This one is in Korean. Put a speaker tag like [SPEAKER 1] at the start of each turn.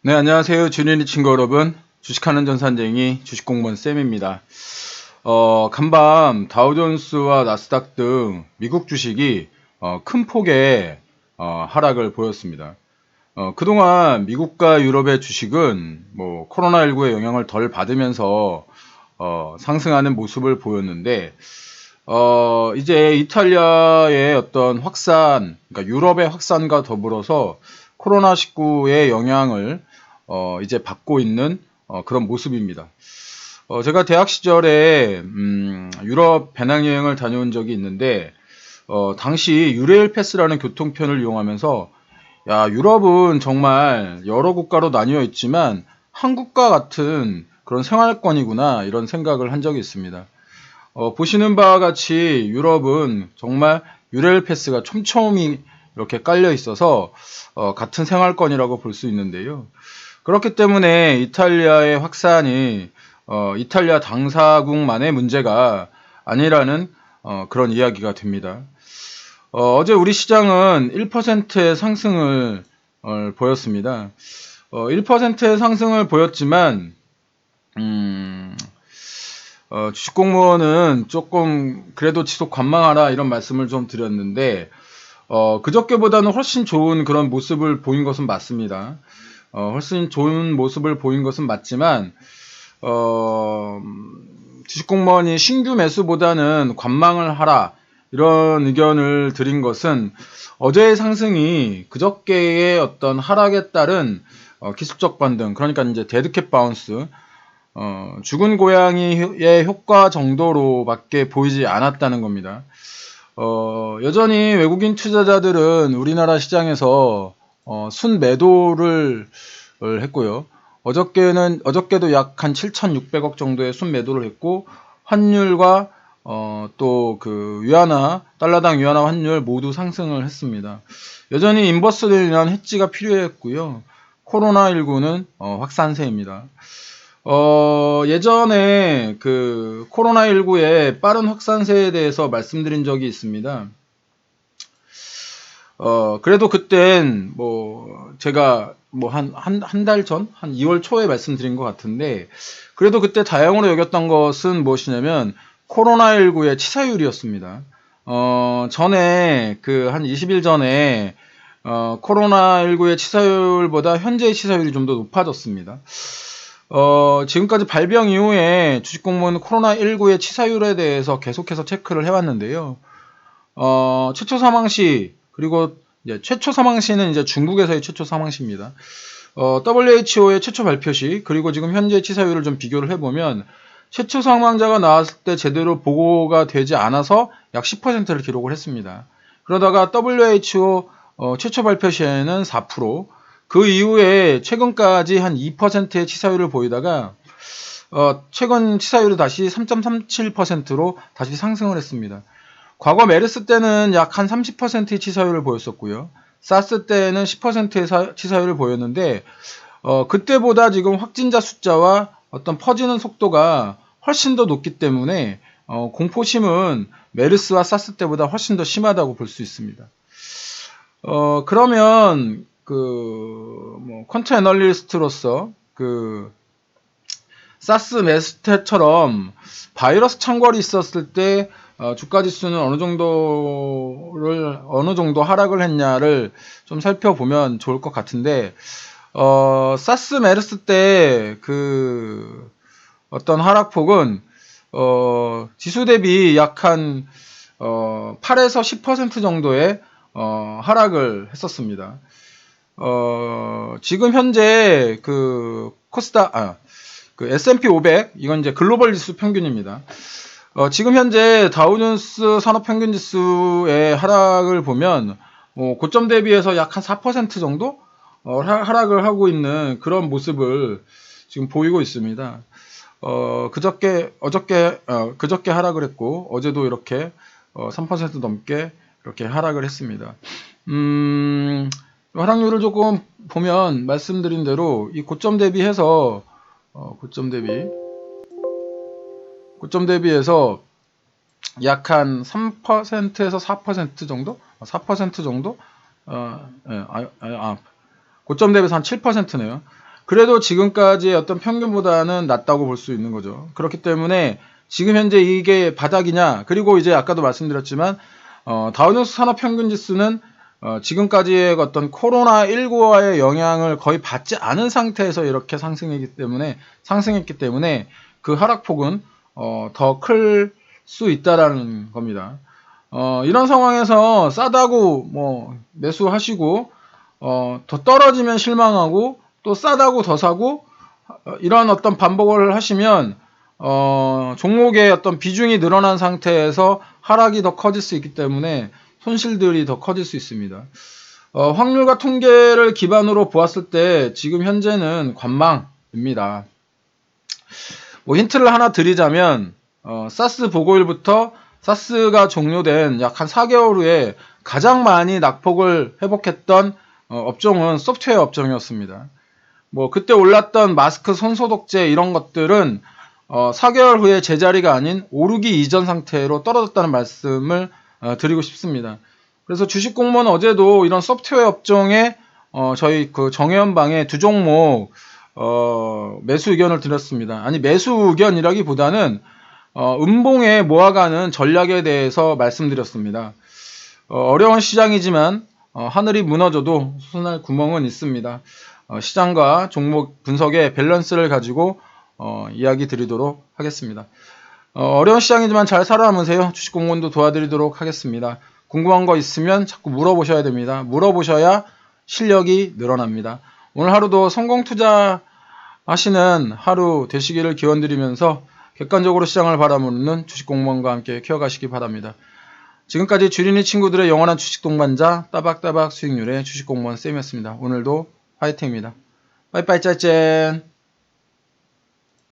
[SPEAKER 1] 네, 안녕하세요. 주린이 친구 여러분. 주식하는 전산쟁이 주식공무원 쌤입니다. 간밤 다우존스와 나스닥 등 미국 주식이 큰 폭의 하락을 보였습니다. 그동안 미국과 유럽의 주식은 코로나19의 영향을 덜 받으면서 상승하는 모습을 보였는데 이제 이탈리아의 어떤 확산, 그러니까 유럽의 확산과 더불어서 코로나19의 영향을 이제 받고 있는 그런 모습입니다. 제가 대학 시절에 유럽 배낭여행을 다녀온 적이 있는데 당시 유레일 패스라는 교통편을 이용하면서 야, 유럽은 정말 여러 국가로 나뉘어 있지만 한국과 같은 그런 생활권이구나 이런 생각을 한 적이 있습니다. 보시는 바와 같이 유럽은 정말 유레일 패스가 촘촘히 이렇게 깔려 있어서 같은 생활권이라고 볼 수 있는데요. 그렇기 때문에 이탈리아의 확산이 이탈리아 당사국만의 문제가 아니라는 그런 이야기가 됩니다. 어제 우리 시장은 1%의 상승을 보였습니다. 1%의 상승을 보였지만 주식 공무원은 조금 그래도 지속 관망하라 이런 말씀을 좀 드렸는데 그저께보다는 훨씬 좋은 그런 모습을 보인 것은 맞습니다. 훨씬 좋은 모습을 보인 것은 맞지만 주식 공무원이 신규 매수보다는 관망을 하라 이런 의견을 드린 것은 어제의 상승이 그저께의 어떤 하락에 따른 기술적 반등, 그러니까 이제 데드캣 바운스, 죽은 고양이의 효과 정도로밖에 보이지 않았다는 겁니다. 여전히 외국인 투자자들은 우리나라 시장에서 순매도를 했고요. 어저께도 약 한 7,600억 정도의 순매도를 했고, 환율과 또 그 위안화, 달러당 위안화 환율 모두 상승을 했습니다. 여전히 인버스를 위한 해지가 필요했고요. 코로나19는 확산세입니다. 예전에 그 코로나19의 빠른 확산세에 대해서 말씀드린 적이 있습니다. 그래도 그땐 제가 한 달 전? 한 2월 초에 말씀드린 것 같은데, 그래도 그때 다행으로 여겼던 것은 무엇이냐면, 코로나19의 치사율이었습니다. 전에 한 20일 전에, 코로나19의 치사율보다 현재의 치사율이 좀 더 높아졌습니다. 지금까지 발병 이후에 주식공무원은 코로나19의 치사율에 대해서 계속해서 체크를 해왔는데요. 최초 사망시, 그리고 이제 최초 사망시는 이제 중국에서의 최초 사망시입니다. WHO의 최초 발표시, 그리고 지금 현재 치사율을 좀 비교를 해보면, 최초 사망자가 나왔을 때 제대로 보고가 되지 않아서 약 10%를 기록을 했습니다. 그러다가 WHO 최초 발표 시에는 4%, 그 이후에 최근까지 한 2%의 치사율을 보이다가 최근 치사율이 다시 3.37%로 다시 상승을 했습니다. 과거 메르스 때는 약 한 30%의 치사율을 보였었고요. 사스 때는 10%의 치사율을 보였는데 그때보다 지금 확진자 숫자와 어떤 퍼지는 속도가 훨씬 더 높기 때문에 공포심은 메르스와 사스 때보다 훨씬 더 심하다고 볼 수 있습니다. 그러면 퀀트 애널리스트로서 사스 메르스 때처럼 바이러스 창궐이 있었을 때 주가 지수는 어느 정도 하락을 했냐를 좀 살펴보면 좋을 것 같은데, 사스 메르스 때 어떤 하락폭은 지수 대비 약 한 8에서 10% 정도의 하락을 했었습니다. 지금 현재 S&P 500, 이건 이제 글로벌 지수 평균입니다. 지금 현재 다우존스 산업평균지수의 하락을 보면 고점 대비해서 약 한 4% 정도 하락을 하고 있는 그런 모습을 지금 보이고 있습니다. 그저께 하락을 했고 어제도 이렇게 3% 넘게 이렇게 하락을 했습니다. 하락률을 조금 보면 말씀드린 대로 이 고점 대비해서 고점 대비해서 약 한 3%에서 4% 정도? 4% 정도? 고점 대비해서 한 7%네요. 그래도 지금까지의 어떤 평균보다는 낮다고 볼 수 있는 거죠. 그렇기 때문에 지금 현재 이게 바닥이냐, 그리고 이제 아까도 말씀드렸지만 다우존스 산업평균지수는 지금까지의 어떤 코로나19와의 영향을 거의 받지 않은 상태에서 이렇게 상승했기 때문에 그 하락폭은 더 클 수 있다라는 겁니다. 이런 상황에서 싸다고 뭐 매수하시고 더 떨어지면 실망하고 또 싸다고 더 사고 이런 어떤 반복을 하시면 종목의 어떤 비중이 늘어난 상태에서 하락이 더 커질 수 있기 때문에 손실들이 더 커질 수 있습니다. 확률과 통계를 기반으로 보았을 때 지금 현재는 관망입니다. 뭐 힌트를 하나 드리자면 사스 보고일부터 사스가 종료된 약 한 4개월 후에 가장 많이 낙폭을 회복했던 업종은 소프트웨어 업종이었습니다. 뭐 그때 올랐던 마스크 손소독제 이런 것들은 4개월 후에 제자리가 아닌 오르기 이전 상태로 떨어졌다는 말씀을 드리고 싶습니다. 그래서 주식공무원 어제도 이런 소프트웨어 업종에 저희 그 정회원방에 두 종목 매수 의견을 드렸습니다. 아니 매수 의견이라기보다는 음봉에 모아가는 전략에 대해서 말씀드렸습니다. 어려운 시장이지만 하늘이 무너져도 솟아날 구멍은 있습니다. 시장과 종목 분석의 밸런스를 가지고 이야기 드리도록 하겠습니다. 어려운 시장이지만 잘 살아남으세요. 주식공무원도 도와드리도록 하겠습니다. 궁금한 거 있으면 자꾸 물어보셔야 됩니다. 물어보셔야 실력이 늘어납니다. 오늘 하루도 성공 투자하시는 하루 되시기를 기원드리면서 객관적으로 시장을 바라보는 주식공무원과 함께 키워가시기 바랍니다. 지금까지 주린이 친구들의 영원한 주식 동반자 따박따박 수익률의 주식공무원 쌤이었습니다. 오늘도 화이팅입니다. 빠이빠이 짤짠.